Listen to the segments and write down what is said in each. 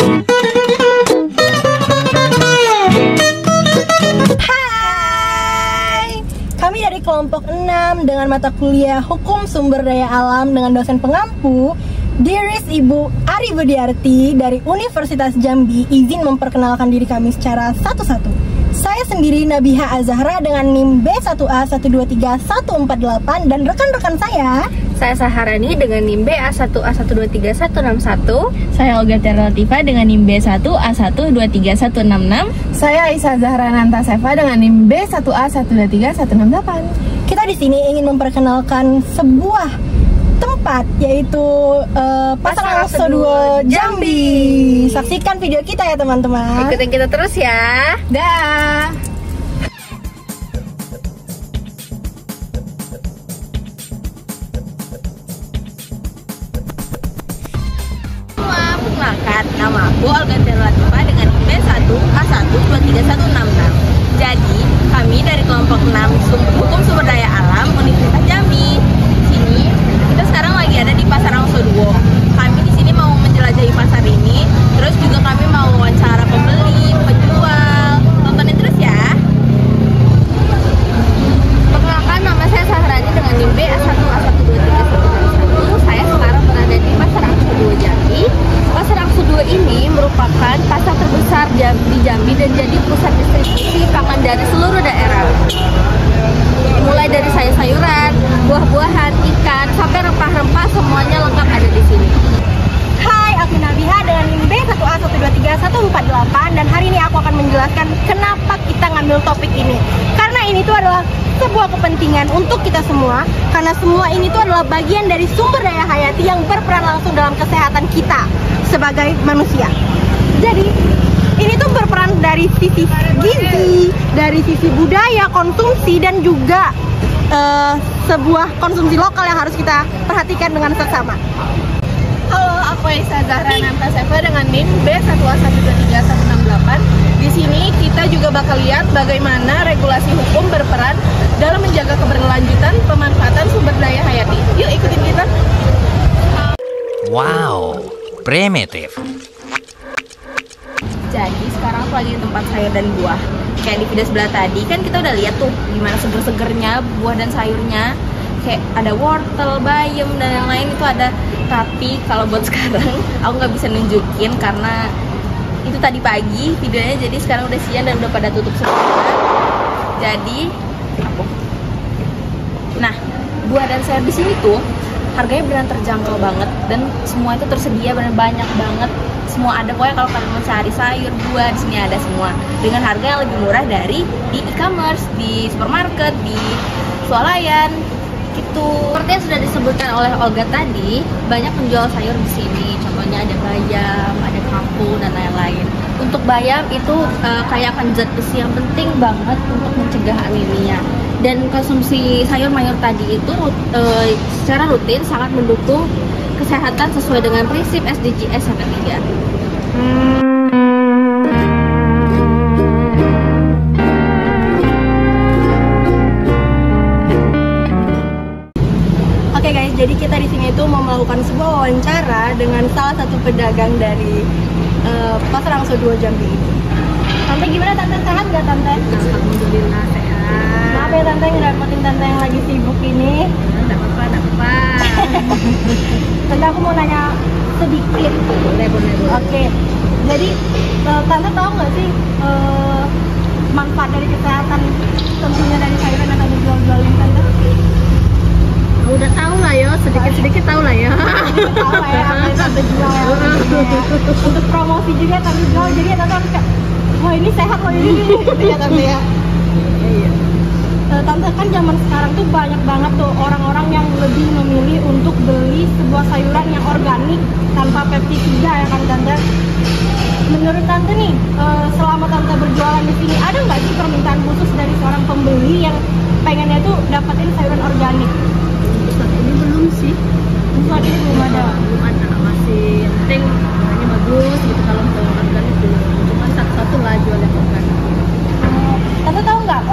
Kami dari kelompok 6 dengan mata kuliah Hukum Sumber Daya Alam dengan dosen pengampu Diris Ibu Ari Budiarti dari Universitas Jambi izin memperkenalkan diri kami secara satu-satu. Saya sendiri Nabiha Azahra dengan NIM B1A123148 dan rekan-rekan saya Saharani dengan NIM BA1A123161. Saya Olga Terlativa dengan NIM B1A123166. Saya Aisyah Zahra Nantaseva dengan NIM B1A123168. Kita di sini ingin memperkenalkan sebuah tempat yaitu Pasar Angso 2 Jambi. Saksikan video kita ya teman-teman. Ikutin kita terus ya. Dah. Perkenalkan, nama aku Olga Terlativa dengan NIM B1A12316. Jadi, kami dari kelompok 6 Hukum Sumber Daya Alam Universitas Jambi. Sini, kita sekarang lagi ada di Pasar Angso 2. Kami di sini mau menjelajahi pasar ini, terus juga kami mau wawancara pembeli, penjual. Tontonin terus ya. Perkenalkan, nama saya Sahrani dengan NIM B1A12311. Saya sekarang berada di Pasar Angso 2 Jambi. Pasar Angso 2 ini merupakan pasar terbesar di Jambi dan jadi pusat distribusi pangan dari seluruh daerah. Mulai dari sayur-sayuran, buah-buahan, ikan, sampai rempah-rempah semuanya lengkap ada di sini. Hai, aku Nabiha dengan NIM B1A1233148 dan hari ini aku akan menjelaskan kenapa kita ngambil topik ini. Karena ini tuh adalah sebuah kepentingan untuk kita semua, karena semua ini tuh adalah bagian dari sumber daya hayati yang berperan langsung dalam kesehatan kita sebagai manusia. Jadi ini tuh berperan dari sisi gizi, dari sisi budaya, konsumsi, dan juga sebuah konsumsi lokal yang harus kita perhatikan dengan seksama. Halo, aku Aisyah Zahra Nantaseva dengan NIM B1A1231168. Di sini kita juga bakal lihat bagaimana regulasi hukum berperan dalam menjaga keberlanjutan pemanfaatan sumber daya hayati. Yuk ikutin kita. Wow, primitif. Jadi sekarang aku lagi di tempat sayur dan buah. Kayak di video sebelah tadi kan kita udah lihat tuh gimana seger-segernya buah dan sayurnya. Kayak ada wortel, bayam, dan yang lain itu ada. Tapi kalau buat sekarang aku nggak bisa nunjukin karena itu tadi pagi videonya, jadi sekarang udah siang dan udah pada tutup semua. Jadi nah, buah dan sayur di sini tuh harganya beneran terjangkau banget dan semua itu tersedia bener banyak banget. Semua ada, pokoknya kalau kalian mau cari sayur, buah di sini ada semua dengan harga yang lebih murah dari di e-commerce, di supermarket, di swalayan gitu. Seperti yang sudah disebutkan oleh Olga tadi, banyak penjual sayur di sini. Contohnya ada bayam, ada kangkung, dan lain-lain. Untuk bayam itu kaya akan zat besi yang penting banget untuk mencegah anemia. Dan konsumsi sayur mayur tadi itu secara rutin sangat mendukung kesehatan sesuai dengan prinsip SDGs yang ketiga. Oke guys, jadi kita di sini itu mau melakukan sebuah wawancara dengan salah satu pedagang dari Pasar Angso 2 Jambi ini. Tante gimana tante, sehat nggak tante? Alhamdulillah sehat. Maaf ya tante ngerepotin tante yang lagi sibuk ini. Nggak apa-apa. Tante aku mau nanya sedikit. Boleh. Oke, jadi tante tahu nggak sih manfaat dari kesehatan tentunya dari sayuran yang tante jual-jualin tante? Udah tahu lah ya, sedikit tahu lah ya. Tahu lah ya apa yang tante jual ya. Untuk promosi juga tante jual, jadi ya tante harus kayak, wah ini sehat loh ini gitu ya tante ya. Iya. Tante kan zaman sekarang tuh banyak banget tuh orang-orang yang lebih memilih untuk beli sebuah sayuran yang organik tanpa pestisida ya kan tante. Menurut tante nih, selama tante berjualan di sini ada nggak sih permintaan khusus dari seorang pembeli yang pengennya tuh dapetin sayuran organik? Saat ini belum sih. Saat ini belum ada. Masih penting warnanya bagus gitu. Kalau untuk organik belum. Cuma satu-satu lah jual yang organik. Tante tahu nggak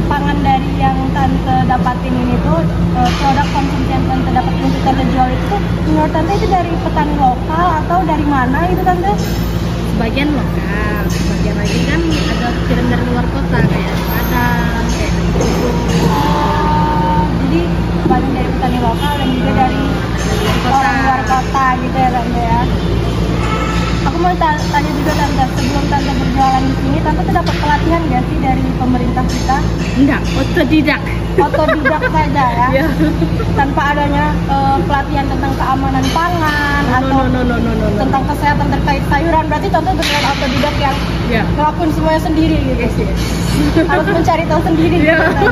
pangan dari yang tante dapatin ini tuh produk konsumsi yang tante dapatin untuk tante jual itu tuh menurut tante itu dari petani lokal atau dari mana itu tante? sebagian lokal, sebagian lagi kan ada kirim dari luar kota kayak Padang, kayak gitu. Jadi sebagian dari petani lokal dan juga dari orang luar kota gitu ya Tante ya. Aku mau tanya juga Tante, sebelum Tante berjualan di sini, Tante tuh dapat pelatihan nggak sih dari pemerintah kita? Enggak, otodidak. Otodidak saja ya? Ya. Tanpa adanya pelatihan tentang keamanan pangan atau tentang kesehatan terkait sayuran, berarti Tante beneran otodidak yang Ya. ngelakuin semuanya sendiri gitu? Yes. Harus mencari tahu sendiri gitu Tante?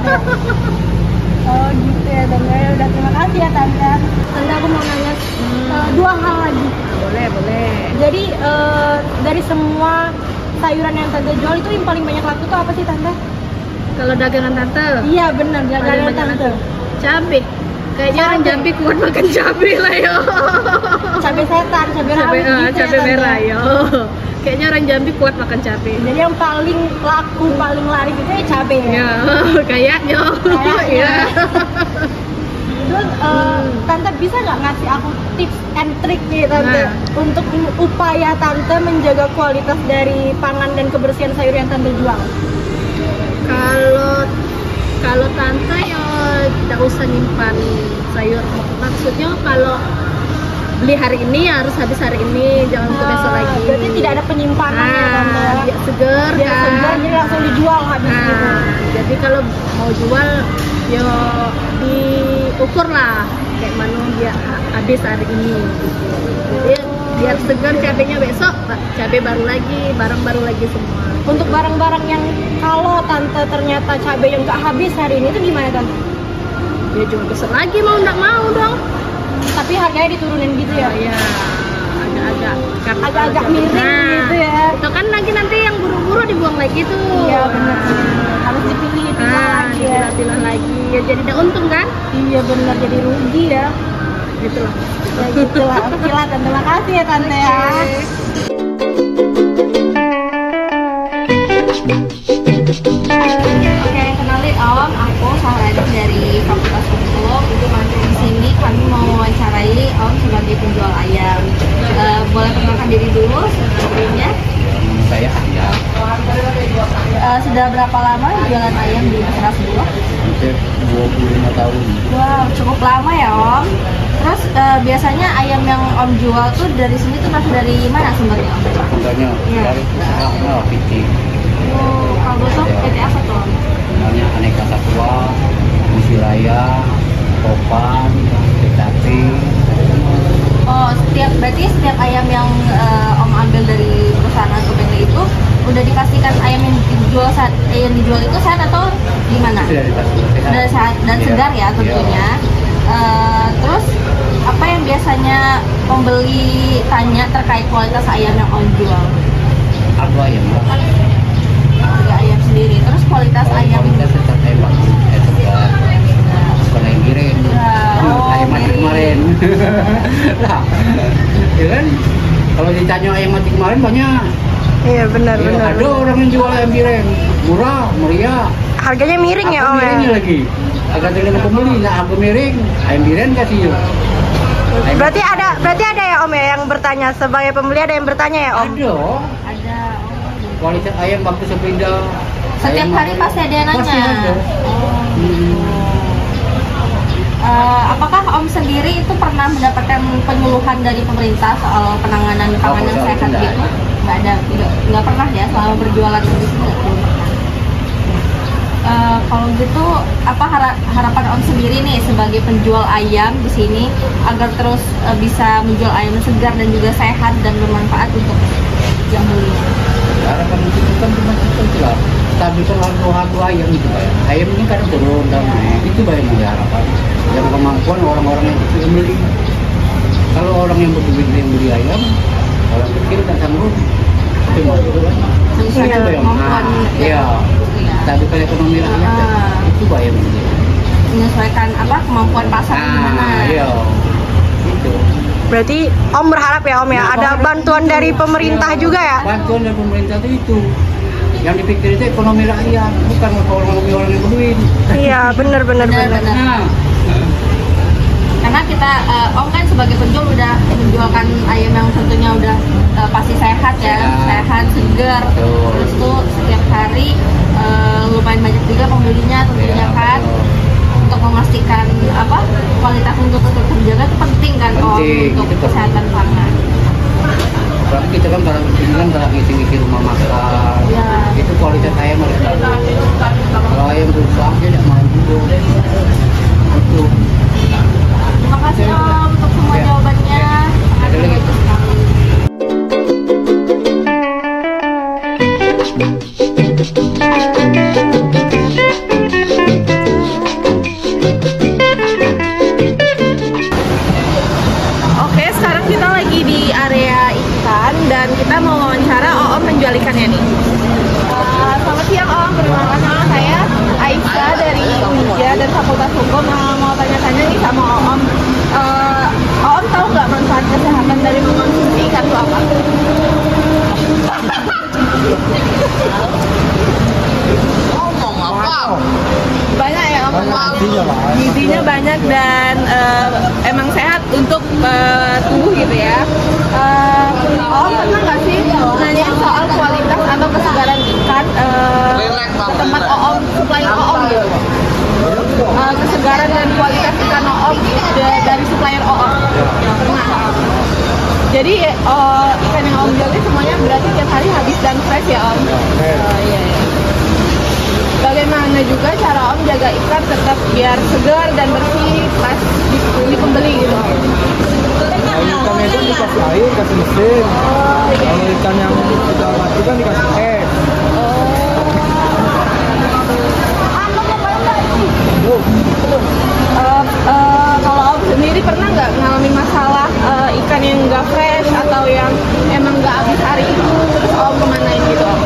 Oh gitu ya Tante, udah terima kasih ya Tante. Tante aku mau nanya dua hal lagi. Boleh. Jadi dari semua sayuran yang Tante jual itu yang paling banyak laku tuh apa sih Tante? Kalau dagangan Tante, Iya benar, dagangan banyak Tante. cabai. Kayaknya orang Cabai. Jambi kuat makan cabai lah ya. Cabai setan, cabai rawit gitu ya, Cabai Tante. merah ya. Kayaknya orang Jambi kuat makan cabai. Jadi yang paling laku, paling laris itu ya cabai ya. Ya, kayaknya. Kayaknya. Ya. Terus Tante bisa nggak ngasih aku tips and trick nih Tante untuk upaya Tante menjaga kualitas dari pangan dan kebersihan sayur yang Tante jual? Kalau Tante ya tidak usah nyimpan sayur. Maksudnya kalau beli hari ini harus habis hari ini, jangan untuk besok lagi. Berarti tidak ada penyimpanan ya Tante? Biar seger Biar kan. segar, jadi langsung dijual habis gitu. Jadi kalau mau jual ya diukur lah kayak mana dia habis hari ini gitu. Jadi biar segar cabenya besok, cabai baru lagi, barang baru lagi semua. Untuk barang-barang yang kalau Tante ternyata cabai yang nggak habis hari ini itu gimana Tante? Ya jual besok lagi, mau nggak mau dong. Tapi harganya diturunin gitu ya? Ya Agak-agak miring gitu ya? Itu kan lagi nanti yang buru-buru dibuang lagi tuh. Iya benar. Harus dipilih lagi ya? Dipilah lagi. Ya jadi tidak untung kan? Iya benar, jadi rugi ya. Gitu lah. Ya gitu lah. Oke lah Tante, terima kasih ya Tante ya. Oke, kenalin Om, aku Sahradi dari Fakultas Hukum. Itu mampir di sini kami mau wawancarai Om sebagai penjual ayam. Boleh perkenalkan diri dulu sebelumnya? Saya Ayam, Sudah berapa lama jualan ayam di Masyarakat Bulog? hampir 25 tahun. Wow, cukup lama ya Om. Terus biasanya ayam yang Om jual tuh dari sini tuh masih dari mana sumbernya Om? Contohnya Iya. dari usahanya PT, Oh, kalau besok PT apa tuh Om? namanya Aneka Satwa, Misi Raya, Topan, PKP. Oh, berarti setiap ayam yang Om ambil dari perusahaan atau PT itu udah dipastikan ayam yang dijual itu sehat atau gimana? Itu dari sehat. Udah sehat dan Iya. segar ya tentunya. Terus apa yang biasanya pembeli tanya terkait kualitas ayam yang Om jual? Harga ayam, Harga ayam sendiri. Terus kualitas ayam kualitas tetap hebat, segar. Bukan yang giring. Ayam mati kemarin. Lah, ya kan? Kalau ditanya ayam mati kemarin banyak. Iya benar Ya, ada orang yang jual ayam giring, murah, meriah. Harganya miring ya Om ya? Miringnya lagi. Agak tergantung pembeli, nah harga miring, ayam giring kasih yuk. Berarti ada ya Om ya yang bertanya, sebagai pembeli ada yang bertanya ya Om? Ada. ada. Kualitas ayam bagus sepeda. Setiap hari pasti ada yang nanya. Pasti ada. Apakah Om sendiri itu pernah mendapatkan penyuluhan dari pemerintah soal penanganan pangan yang sehat enggak gitu? ada. Nggak pernah ya selama berjualan di sini nggak pernah. Kalau gitu, apa harapan Om sendiri nih sebagai penjual ayam di sini agar terus bisa menjual ayam segar dan juga sehat dan bermanfaat untuk yang beli? Harapan itu kan cuma itu lah. Stabilkan harga ayam itu Pak. Ayam ini kadang turun dan naik. Itu banyak yang diharapkan. Yang kemampuan orang-orang yang kecil yang beli. Kalau orang yang berduit yang beli ayam, orang kecil kan sanggup. Cuma itu kan. Iya, kemampuan. Iya. Stabilkan ekonomi rakyat. Itu Pak yang beli. Menyesuaikan kemampuan pasar gimana? Iya. Itu. Berarti Om berharap ya Om ya, ada bantuan dari pemerintah juga ya? Bantuan dari pemerintah itu. Yang dipikir itu ekonomi rakyat, bukan ekonomi orang yang berduit. Iya benar. Benar. Nah, Karena kita Om kan sebagai penjual udah menjualkan ayam yang tentunya udah pasti sehat ya, sehat segar. Terus tuh setiap hari lumayan banyak juga pembelinya tentunya kan. Untuk memastikan kualitas untuk tetap terjaga itu penting kan untuk kesehatan pangan. Berarti kita kan barang ini kan barang isi rumah makan. Itu kualitas ayam harus bagus. Kalau ayam rusak dia tidak mau juga. Itu. Terima kasih Om untuk semua jawabannya. Ada lagi. Oke, sekarang kita lagi di area ikan dan kita mau wawancara Oom menjual ikannya nih. Selamat siang Om, perkenalkan nama saya Aisyah dari Uja dan Fakultas Hukum. Mau tanya-tanya nih sama Oom. Oom tahu nggak manfaat kesehatan dari mengonsumsi ikan itu apa? Banyak ya Om. Gizinya banyak dan emang sehat untuk tubuh gitu ya. Om pernah nggak sih nanyain soal kualitas atau kesegaran ikan ke tempat Om, supplier Om gitu? Kesegaran dan kualitas ikan Om dari supplier Om. Pernah. Jadi ikan yang Om jual semuanya berarti tiap hari habis dan fresh ya Om? Iya. Bagaimana juga cara Om jaga ikan tetap biar segar dan bersih pas di pembeli gitu? Ikan itu dikasih air, dikasih mesin. Kalau ikan yang sudah mati kan dikasih es. Kalau Om sendiri pernah nggak ngalamin masalah ikan yang nggak fresh atau yang emang nggak habis hari itu, terus Om kemanain gitu Om?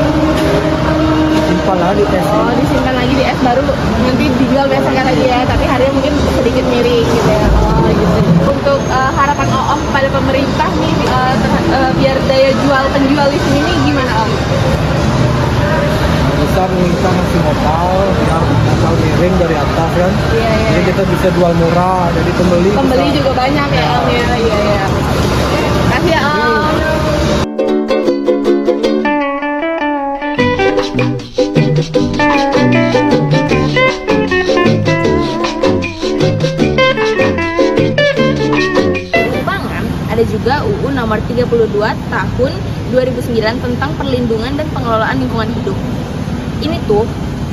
Simpan lagi di es. Disimpan lagi di es baru nanti dijual besoknya lagi ya, tapi harganya mungkin sedikit miring gitu ya. Gitu. Untuk harapan Om pada pemerintah nih biar daya jual penjual di sini nih gimana Om? Bisa mengikat masih modal miring dari atas kan. Iya. Jadi kita bisa jual murah, jadi pembeli bisa. Juga banyak ya Om ya. Iya. Kasih ya Om. Ada juga UU nomor 32 tahun 2009 tentang perlindungan dan pengelolaan lingkungan hidup. Ini tuh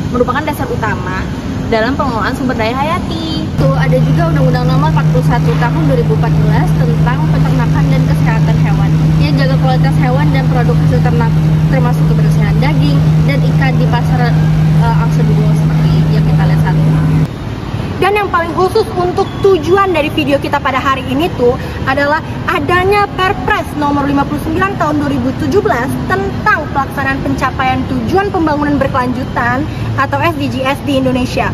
merupakan dasar utama dalam pengelolaan sumber daya hayati. Tuh ada juga Undang-Undang Nomor 41 tahun 2014 tentang peternakan dan kesehatan hewan. Ia jaga kualitas hewan dan produk hasil ternak termasuk kebersihan daging dan ikan di pasar Angsa Dugo seperti yang kita lihat saat ini. Dan yang paling khusus untuk tujuan dari video kita pada hari ini tuh adalah adanya Perpres nomor 59 tahun 2017 tentang pelaksanaan pencapaian tujuan pembangunan berkelanjutan atau SDGs di Indonesia.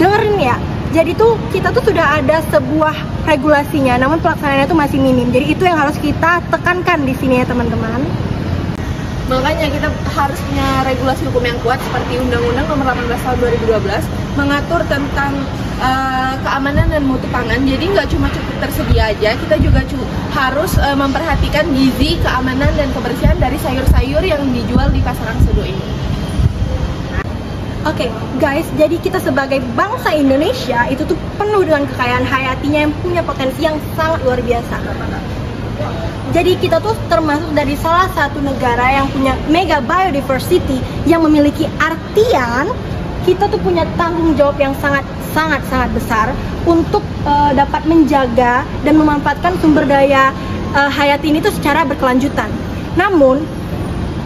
Dengerin ya, jadi tuh kita tuh sudah ada sebuah regulasinya, namun pelaksanaannya tuh masih minim. Jadi itu yang harus kita tekankan di sini ya teman-teman. Makanya kita harus punya regulasi hukum yang kuat seperti Undang-Undang Nomor 18 Tahun 2012 mengatur tentang keamanan dan mutu pangan. Jadi nggak cuma cukup tersedia aja, kita juga harus memperhatikan gizi, keamanan dan kebersihan dari sayur-sayur yang dijual di pasar Angsedo ini. Oke, guys, jadi kita sebagai bangsa Indonesia itu tuh penuh dengan kekayaan hayatinya yang punya potensi yang sangat luar biasa. Jadi kita tuh termasuk dari salah satu negara yang punya mega biodiversity, yang memiliki artian kita tuh punya tanggung jawab yang sangat besar untuk dapat menjaga dan memanfaatkan sumber daya hayati ini tuh secara berkelanjutan. Namun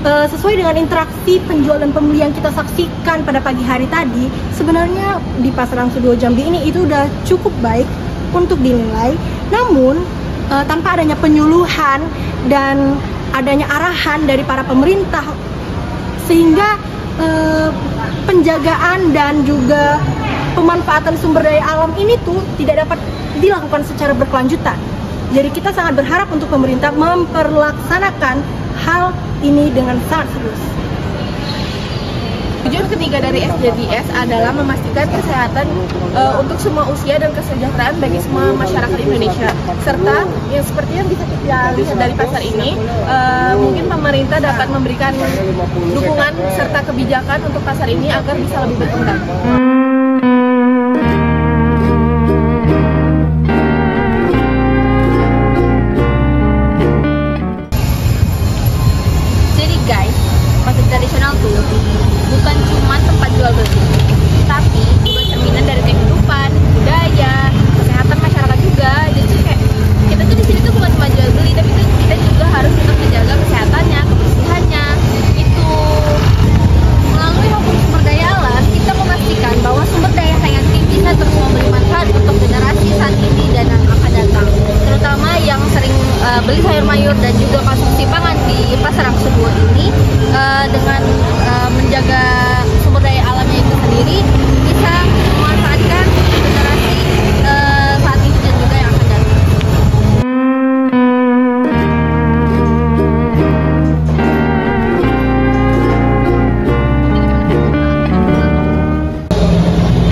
sesuai dengan interaksi penjual dan pembeli yang kita saksikan pada pagi hari tadi, sebenarnya di Pasar Angsedo Jambi ini itu udah cukup baik untuk dinilai. Namun tanpa adanya penyuluhan dan adanya arahan dari para pemerintah, sehingga penjagaan dan juga pemanfaatan sumber daya alam ini tuh tidak dapat dilakukan secara berkelanjutan. Jadi kita sangat berharap untuk pemerintah memperlaksanakan hal ini dengan sangat serius. Tujuan ketiga dari SDGs adalah memastikan kesehatan untuk semua usia dan kesejahteraan bagi semua masyarakat Indonesia. Serta yang seperti yang bisa kita lihat dari pasar ini, mungkin pemerintah pemerintah dapat memberikan dukungan serta kebijakan untuk pasar ini agar bisa lebih berkembang. Jadi guys, pasar tradisional tuh bukan cuma tempat jual beli, tapi juga cerminan dari kehidupan, budaya, kesehatan masyarakat juga. Jadi kayak kita tuh di sini tuh bukan cuma jual beli, tapi tuh kita juga harus tetap menjaga kesehatannya, kebersihannya. Itu melalui maupun sumber daya alam, kita memastikan bahwa sumber daya hayati bisa terus memberi manfaat untuk generasi saat ini dan yang akan datang. Terutama yang sering beli sayur mayur dan juga konsumsi pangan di pasar Angsuduo ini, dengan menjaga sumber daya alamnya itu sendiri bisa memanfaatkan generasi saat ini dan juga yang akan datang.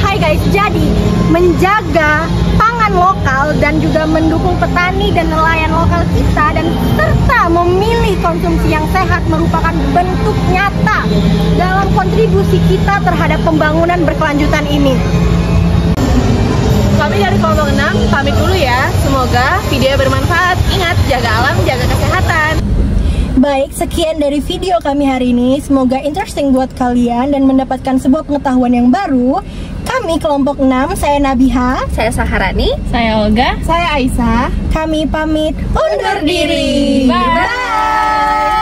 Hai guys, jadi menjaga pangan lokal dan juga mendukung petani dan nelayan lokal kita dan serta memilih konsumsi yang sehat merupakan bentuk nyata dalam kontribusi kita terhadap pembangunan berkelanjutan ini. Kami dari kelompok 6 pamit dulu ya. Semoga video bermanfaat. Ingat, jaga alam, jaga kesehatan. Baik, sekian dari video kami hari ini. Semoga interesting buat kalian dan mendapatkan sebuah pengetahuan yang baru. Kami kelompok 6, saya Nabiha, Saya Saharani. Saya Olga. saya Aisyah. Kami pamit undur diri. Bye. Bye.